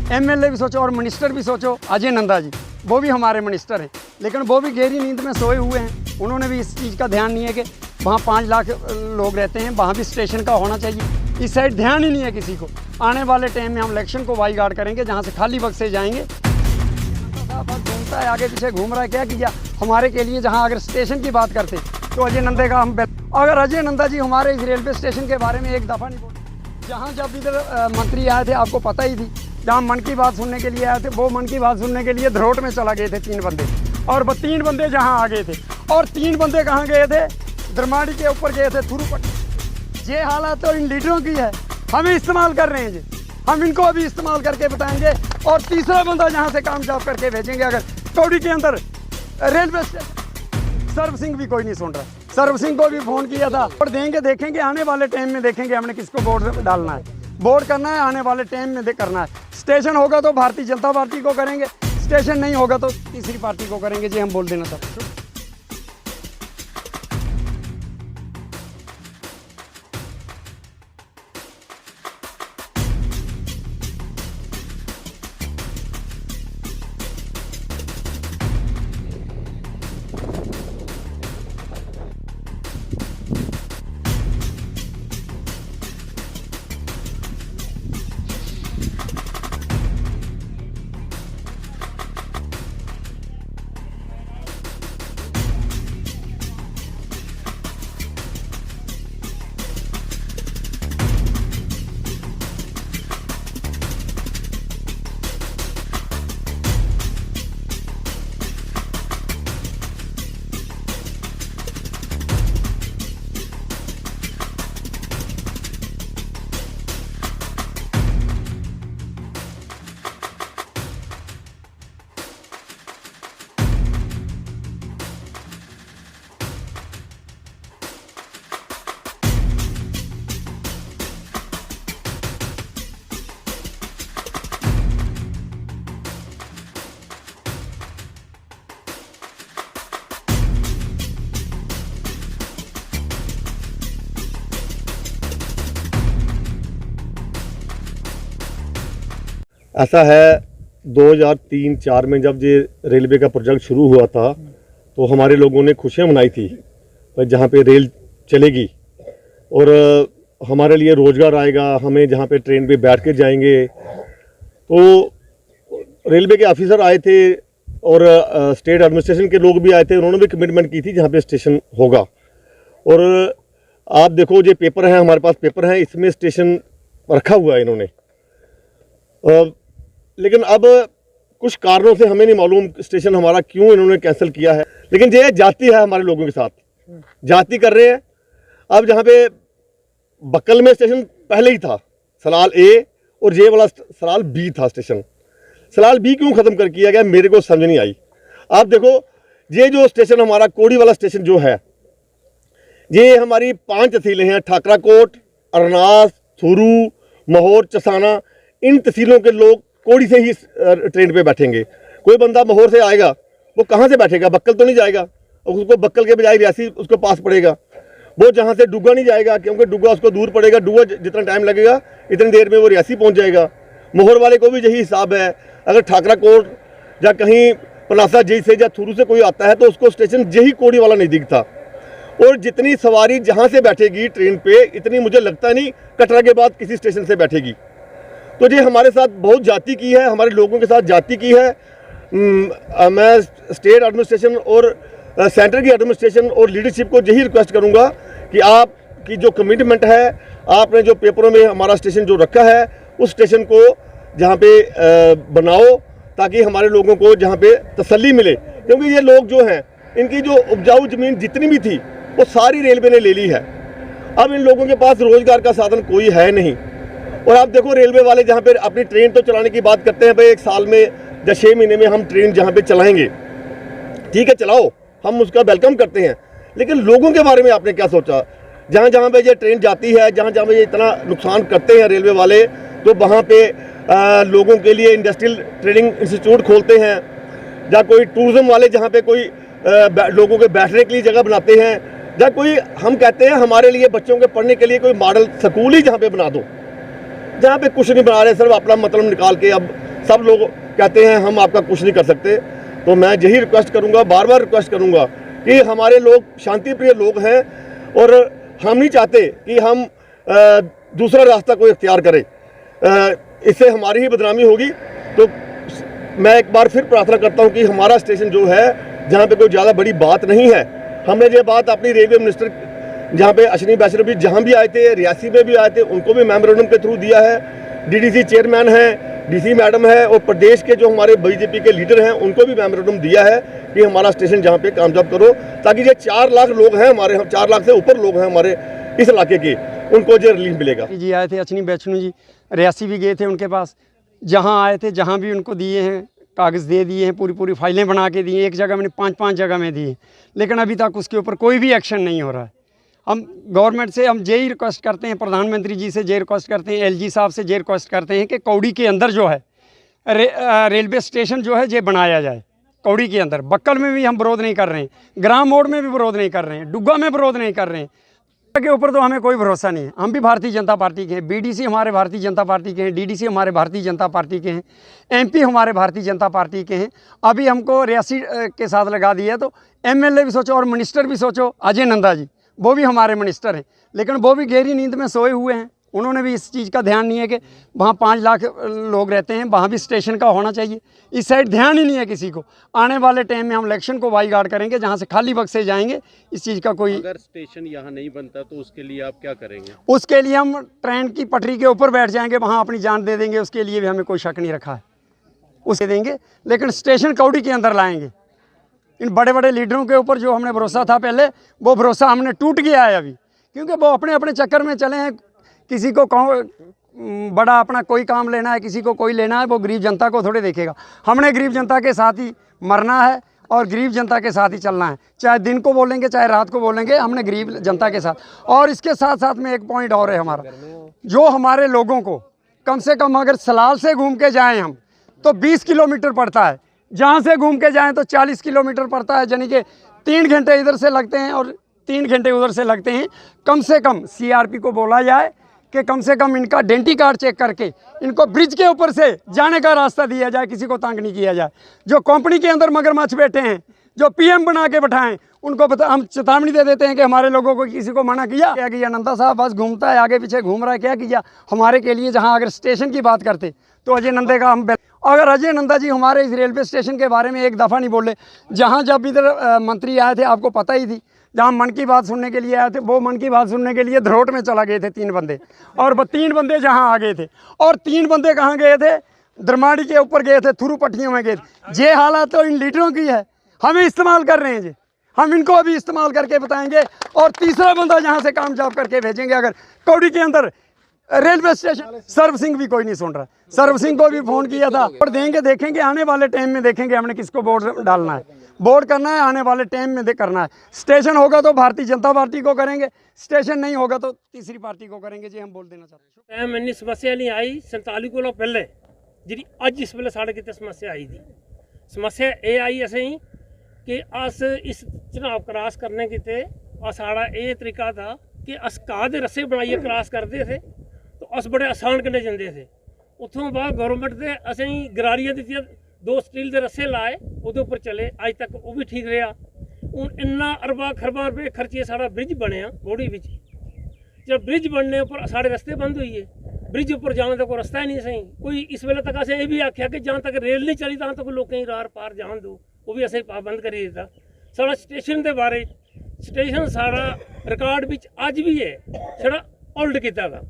MLA भी सोचो और मिनिस्टर भी सोचो। अजय नंदा जी वो भी हमारे मिनिस्टर हैं, लेकिन वो भी गहरी नींद में सोए हुए हैं। उन्होंने भी इस चीज़ का ध्यान नहीं है कि वहाँ 5 लाख लोग रहते हैं, वहाँ भी स्टेशन का होना चाहिए। इस साइड ध्यान ही नहीं है किसी को। आने वाले टाइम में हम इलेक्शन को वाई गार्ड करेंगे, जहाँ से खाली वक्त से जाएंगे। बस घूमता है, आगे पीछे घूम रहा है, क्या किया हमारे के लिए। जहाँ अगर स्टेशन की बात करते तो अजय नंदा का हम, अगर अजय नंदा जी हमारे इस रेलवे स्टेशन के बारे में एक दफ़ा नहीं बोले। जहाँ जब इधर मंत्री आए थे आपको पता ही थी, जहाँ मन की बात सुनने के लिए आए थे, वो मन की बात सुनने के लिए धरोट में चला गए थे 3 बंदे, और वो 3 बंदे जहाँ आ गए थे। और 3 बंदे कहाँ गए थे? दरमाड़ी के ऊपर गए थे, थुरुपट्टी। ये हालात तो इन लीडरों की है, हमें इस्तेमाल कर रहे हैं जी। हम इनको अभी इस्तेमाल करके बताएंगे, और तीसरा बंदा जहाँ से कामयाब करके भेजेंगे। अगर कौड़ी के अंदर रेलवे स्टेशन, सर्व सिंह भी कोई नहीं सुन रहा। सर्व सिंह को भी फ़ोन किया था, और देंगे, देखेंगे आने वाले टाइम में, देखेंगे हमने किसको वोट डालना है। वोट करना है आने वाले टाइम में करना है। स्टेशन होगा तो भारतीय जनता पार्टी को करेंगे, स्टेशन नहीं होगा तो तीसरी पार्टी को करेंगे जी। हम बोल देना चाहते हैं। ऐसा है 2003-04 में जब ये रेलवे का प्रोजेक्ट शुरू हुआ था, तो हमारे लोगों ने खुशियाँ मनाई थी जहाँ पे रेल चलेगी और हमारे लिए रोज़गार आएगा, हमें जहाँ पे ट्रेन पे बैठ के जाएंगे। तो रेलवे के ऑफिसर आए थे और स्टेट एडमिनिस्ट्रेशन के लोग भी आए थे, उन्होंने भी कमिटमेंट की थी जहाँ पे स्टेशन होगा। और आप देखो ये पेपर है, हमारे पास पेपर है, इसमें स्टेशन रखा हुआ है इन्होंने। लेकिन अब कुछ कारणों से हमें नहीं मालूम स्टेशन हमारा क्यों इन्होंने कैंसिल किया है। लेकिन ये जाति है हमारे लोगों के साथ, जाति कर रहे हैं। अब जहाँ पे बक्कल में स्टेशन पहले ही था, सलाल ए, और ये वाला सलाल बी था स्टेशन। सलाल बी क्यों ख़त्म कर किया गया मेरे को समझ नहीं आई। आप देखो ये जो स्टेशन हमारा कोड़ी वाला स्टेशन जो है, ये हमारी 5 तहसीलें हैं, ठाकराकोट, अरनास, थुरू, महौर, चसाना। इन तहसीलों के लोग कोड़ी से ही ट्रेन पे बैठेंगे। कोई बंदा महौर से आएगा, वो कहाँ से बैठेगा? बक्कल तो नहीं जाएगा, और उसको बक्कल के बजाय रियासी उसको पास पड़ेगा। वो जहाँ से डुग्गा नहीं जाएगा, क्योंकि डुग्गा उसको दूर पड़ेगा। डुग्गा जितना टाइम लगेगा इतनी देर में वो रियासी पहुँच जाएगा। महौर वाले को भी यही हिसाब है। अगर ठाकराकोट या कहीं पनासा जी से या थुरू से कोई आता है तो उसको स्टेशन यही कोड़ी वाला नहीं दिखता। और जितनी सवारी जहाँ से बैठेगी ट्रेन पे, इतनी मुझे लगता नहीं कटरा के बाद किसी स्टेशन से बैठेगी। तो ये हमारे साथ बहुत जाति की है, हमारे लोगों के साथ जाति की है। मैं स्टेट एडमिनिस्ट्रेशन और सेंटर की एडमिनिस्ट्रेशन और लीडरशिप को यही रिक्वेस्ट करूंगा कि आपकी जो कमिटमेंट है, आपने जो पेपरों में हमारा स्टेशन जो रखा है, उस स्टेशन को जहाँ पे बनाओ, ताकि हमारे लोगों को जहाँ पे तसल्ली मिले। क्योंकि ये लोग जो हैं, इनकी जो उपजाऊ ज़मीन जितनी भी थी वो सारी रेलवे ने ले ली है। अब इन लोगों के पास रोज़गार का साधन कोई है नहीं। और आप देखो रेलवे वाले जहाँ पे अपनी ट्रेन तो चलाने की बात करते हैं, भाई 1 साल में या 6 महीने में हम ट्रेन जहाँ पे चलाएंगे, ठीक है चलाओ, हम उसका वेलकम करते हैं। लेकिन लोगों के बारे में आपने क्या सोचा? जहाँ जहाँ पे ये ट्रेन जाती है, जहाँ जहाँ पे ये इतना नुकसान करते हैं रेलवे वाले, तो वहाँ पे लोगों के लिए इंडस्ट्रियल ट्रेनिंग इंस्टीट्यूट खोलते हैं, या कोई टूरिज्म वाले जहाँ पे कोई लोगों के बैठने के लिए जगह बनाते हैं, या कोई हम कहते हैं हमारे लिए बच्चों के पढ़ने के लिए कोई मॉडल स्कूल ही जहाँ पे बना दो। जहाँ पे कुछ नहीं बना रहे, सिर्फ अपना मतलब निकाल के अब सब लोग कहते हैं हम आपका कुछ नहीं कर सकते। तो मैं यही रिक्वेस्ट करूंगा, बार बार रिक्वेस्ट करूंगा कि हमारे लोग शांति प्रिय लोग हैं और हम नहीं चाहते कि हम दूसरा रास्ता कोई इख्तियार करें, इससे हमारी ही बदनामी होगी। तो मैं एक बार फिर प्रार्थना करता हूं कि हमारा स्टेशन जो है, जहां पे कोई ज़्यादा बड़ी बात नहीं है, हमने ये बात अपनी रेलवे मिनिस्टर जहां पे अश्विनी वैष्णव भी जहां भी आए थे, रियासी में भी आए थे, उनको भी मेमोरेंडम के थ्रू दिया है। डीडीसी चेयरमैन हैं, डीसी मैडम है और प्रदेश के जो हमारे बीजेपी के लीडर हैं उनको भी मेमोरेंडम दिया है कि हमारा स्टेशन जहाँ पे कामयाब करो, ताकि ये 4 लाख लोग हैं हमारे, 4 लाख से ऊपर लोग हैं हमारे इस इलाके के, उनको जो रिलीफ मिलेगा। जी आए थे अश्विनी वैष्णव जी, रियासी भी गए थे उनके पास, जहाँ आए थे जहाँ भी उनको दिए हैं कागज़ दे दिए हैं, पूरी फाइलें बना के दी हैं। एक जगह मैंने 5-5 जगह में दिए, लेकिन अभी तक उसके ऊपर कोई भी एक्शन नहीं हो रहा है। हम गवर्नमेंट से हम यही रिक्वेस्ट करते हैं, प्रधानमंत्री जी से ये रिक्वेस्ट करते हैं, एलजी साहब से ये रिक्वेस्ट करते हैं कि कौड़ी के अंदर जो है रेलवे स्टेशन जो है ये बनाया जाए। कौड़ी के अंदर, बक्कल में भी हम विरोध नहीं कर रहे हैं, ग्राम मोड़ में भी विरोध नहीं कर रहे हैं, डुग्गा में विरोध नहीं कर रहे हैं। के ऊपर तो हमें कोई भरोसा नहीं है। हम भी भारतीय जनता पार्टी के हैं, बीडीसी हमारे भारतीय जनता पार्टी के हैं, डीडीसी हमारे भारतीय जनता पार्टी के हैं, एमपी हमारे भारतीय जनता पार्टी के हैं। अभी हमको रियासी के साथ लगा दिया, तो एमएलए भी सोचो और मिनिस्टर भी सोचो, अजय नंदा जी वो भी हमारे मिनिस्टर हैं, लेकिन वो भी गहरी नींद में सोए हुए हैं। उन्होंने भी इस चीज़ का ध्यान नहीं है कि वहाँ 5 लाख लोग रहते हैं, वहाँ भी स्टेशन का होना चाहिए। इस साइड ध्यान ही नहीं है किसी को। आने वाले टाइम में हम इलेक्शन को बाई गार्ड करेंगे, जहाँ से खाली बक्से जाएंगे, इस चीज़ का कोई। अगर स्टेशन यहाँ नहीं बनता तो उसके लिए आप क्या करेंगे? उसके लिए हम ट्रेन की पटरी के ऊपर बैठ जाएंगे, वहाँ अपनी जान दे देंगे, उसके लिए भी हमें कोई शक नहीं रखा है, उसे देंगे। लेकिन स्टेशन कौड़ी के अंदर लाएंगे। इन बड़े बड़े लीडरों के ऊपर जो हमने भरोसा था पहले, वो भरोसा हमने टूट गया है अभी, क्योंकि वो अपने अपने चक्कर में चले हैं। किसी को बड़ा अपना कोई काम लेना है, किसी को कोई लेना है, वो गरीब जनता को थोड़े देखेगा। हमने गरीब जनता के साथ ही मरना है और गरीब जनता के साथ ही चलना है, चाहे दिन को बोलेंगे चाहे रात को बोलेंगे, हमने गरीब जनता के साथ। और इसके साथ साथ में एक पॉइंट और है हमारा, जो हमारे लोगों को कम से कम अगर सलाल से घूम के जाएँ हम तो 20 किलोमीटर पड़ता है, जहाँ से घूम के जाएँ तो 40 किलोमीटर पड़ता है, यानी कि 3 घंटे इधर से लगते हैं और 3 घंटे उधर से लगते हैं। कम से कम सीआरपी को बोला जाए कि कम से कम इनका डेंटी कार्ड चेक करके इनको ब्रिज के ऊपर से जाने का रास्ता दिया जाए, किसी को तंग नहीं किया जाए। जो कंपनी के अंदर मगरमच्छ बैठे हैं, जो पीएम बना के बैठाएं, उनको हम चेतावनी दे देते हैं कि हमारे लोगों को किसी को मना किया क्या किया? नंदा साहब बस घूमता है, आगे पीछे घूम रहा है, क्या किया हमारे के लिए? जहाँ अगर स्टेशन की बात करते तो अजय नंदे का हम, अगर अजय नंदा जी हमारे इस रेलवे स्टेशन के बारे में एक दफ़ा नहीं बोले। जहाँ जब इधर मंत्री आए थे, आपको पता ही थी, जहाँ मन की बात सुनने के लिए आए थे, वो मन की बात सुनने के लिए धरोट में चला गए थे 3 बंदे, और वो 3 बंदे जहाँ आ गए थे, और 3 बंदे कहाँ गए थे? दरमाड़ी के ऊपर गए थे, थुरू पट्टियों में गए थे। ये हालत तो इन लीडरों की है, हमें इस्तेमाल कर रहे हैं जी, हम इनको अभी इस्तेमाल करके बताएंगे। और तीसरा बंदा यहाँ से कामयाब करके भेजेंगे। अगर कौड़ी के अंदर रेलवे स्टेशन, सर्व सिंह भी कोई नहीं सुन रहा, सर्व सिंह को भी फ़ोन किया था, और देंगे, देखेंगे आने वाले टाइम में, देखेंगे हमने किसको वोट डालना है, वोट करना है आने वाले टाइम में करना है। स्टेशन होगा तो भारतीय जनता पार्टी को करेंगे, स्टेशन नहीं होगा तो तीसरी पार्टी को करेंगे जी, हम बोल देना चाहते हैं। मैंने समस्या नहीं आई 47 को पहले जी, अज इस वेले साढ़े कितने समस्या आई थी। समस्या ये आई असें कि अस इस चुनाव क्रॉस करने किते साड़ा ये तरीका था कि अस घाह के रस्से बनाइए क्रॉस करते थे, तो अस बड़े आसान कन्नै जंदे थे। उत्थों बाद गौरमेंट ने असें गरारियां दित्तियां, 2 स्टील के रस्से लाए, उहदे उपर चले, अज तक वो भी ठीक रहा। हूँ इन्ना अरबा खरबा रुपये खर्चिए साढ़ा ब्रिज बनया बौड़ी बिच, जब ब्रिज बनने पर साढ़े रस्ते बंद हुई है, ब्रिज उपर जाने का कोई रस्ता ही नहीं सही। कोई इस वेले तक असें ये भी आख्या कि जहाँ तक रेल नहीं चली तहाँ तक लोकें रार पार जान दो, वो भी असें पाबंद करी दिता। साढ़ा स्टेशन के बारे, स्टेशन साढ़ा रिकॉर्ड बिच अज भी है, छड़ा उल्ट किया था,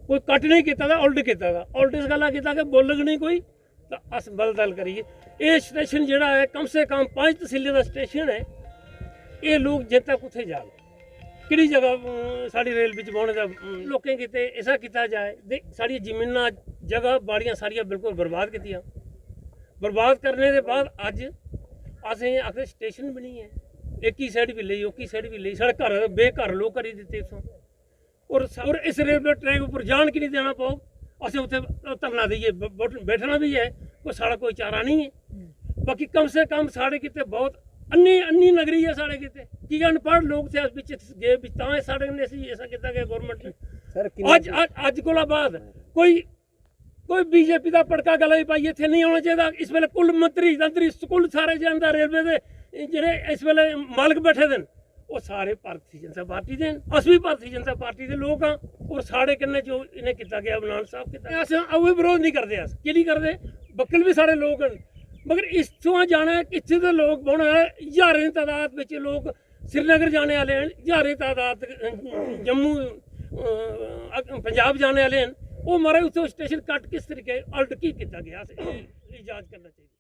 कोई कट नहीं किया था, उल्ट किया था। उल्ट इस गल्ला किया कि बोलग नहीं कोई, तो अस बलदल करिए। ये स्टेशन जोड़ा है कम से कम 5 तहसीलें का स्टेशन है। ये लोग जित तक उत्थे जान कि जगह साड़ी रेल बिच बौने का लोकें किते ऐसा किया जाए। दे साड़ी जमीनां जगह बाड़ियां सारियां बिल्कुल बर्बाद कीतियां। बर्बाद करने के बाद अज असें आखिर स्टेशन बनी है, एक ही साइड भी ली, ओकी साइड भी ली, साढ़े घर बेघर लोग करी दिते इत्थों। और इस रेलवे ट्रैक उपर जान कि नहीं देना पाओ, असें उत्थे धरना देइए, बैठना भी है, कोई साढ़ा कोई चारा नहीं है। बाकी कम से कम साढ़े किते बहुत अन्नी नगरी है साढ़े किते, कि अनपढ़ लोग थे बिच गए तां साढ़े ने ऐसा किया गया गौरमेंट ने। अज को बाद कोई कोई बीजेपी का पड़का गला पाई इतने नहीं होना चाहिए। इस वेले कुल मंत्री स्कूल सारे जानता रेलवे के जेडे इस वेले मालक बैठे दे वो सारे भारतीय जनता पार्टी दे, अस भी भारतीय जनता पार्टी के लोग हाँ। और साढ़े कन्ने जो इन्हें किया गया बनान साहब किया अस वो विरोध नहीं करते, अस कि नहीं करते। बक्कल भी साढ़े लोग हैं, मगर इत्थों जाना इतने तो लोग बौना हज़ारें तादाद में लोग श्रीनगर जाने वाले हैं, हज़ारें तादाद जम्मू पंजाब जाने वाले हैं। वो मारे उस स्टेशन कट किस तरीके अल्ट की किया गया, जांच करना चाहिए।